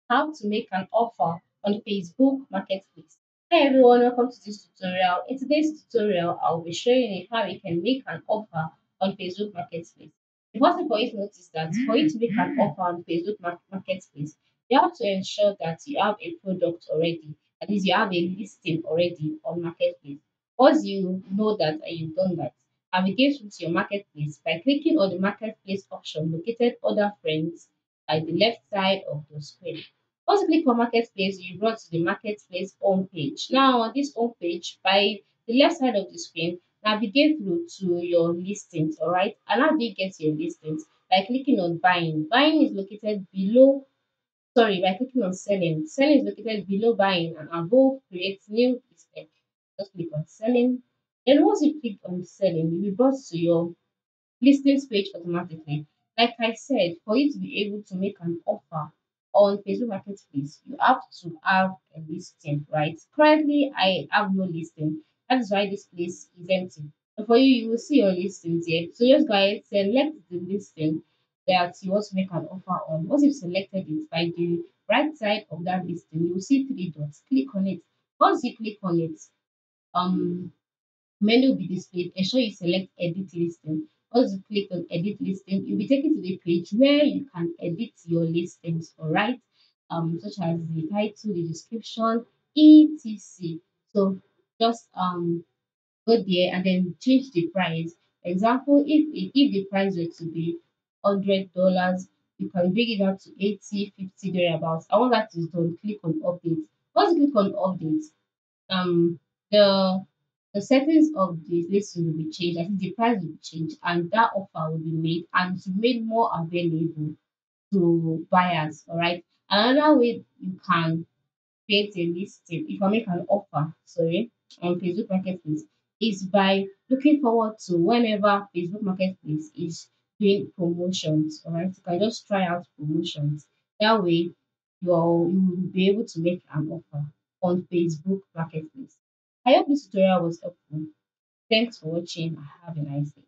How to make an offer on Facebook Marketplace. Hi everyone, welcome to this tutorial. In today's tutorial, I'll be showing you how you can make an offer on Facebook Marketplace. The first thing for you to notice that for you to make an offer on Facebook Marketplace, you have to ensure that you have a product already. That is, you have a listing already on Marketplace. Once you know that and you've done that, navigate to your marketplace by clicking on the marketplace option located under friends at the left side of the screen. Once you click on marketplace, you brought to the marketplace homepage. Now on this homepage, by the left side of the screen, navigate through to your listings, all right? And how do you get your listings? By clicking on buying. Buying is located below, sorry, by clicking on selling. Selling is located below buying and above create new listing. Just click on selling. Then once you click on selling, you'll be brought to your listings page automatically. Like I said, for you to be able to make an offer on Facebook Marketplace, you have to have a listing, right? Currently, I have no listing. That is why this place is empty. But for you, you will see your listings here. So just go ahead, select the listing that you want to make an offer on. Once you've selected it, by the right side of that listing, you will see three dots. Click on it. Once you click on it, um menu will be displayed. Ensure you select edit listing. Once you click on edit listing, you'll be taken to the page where you can edit your listings, all right? Such as the title, the description, etc. So just go there and then change the price. Example, if the price were to be $100, you can bring it up to 80, 50 thereabouts. And once that is done, click on update. Once you click on update, um the the settings of the listing will be changed. I think the price will be changed and that offer will be made and to made more available to buyers. All right. Another way you can create a listing if you make an offer, sorry, on Facebook Marketplace is by looking forward to whenever Facebook Marketplace is doing promotions. All right. You can just try out promotions. That way you will be able to make an offer on Facebook Marketplace. I hope this tutorial was helpful. Thanks for watching. Have a nice day.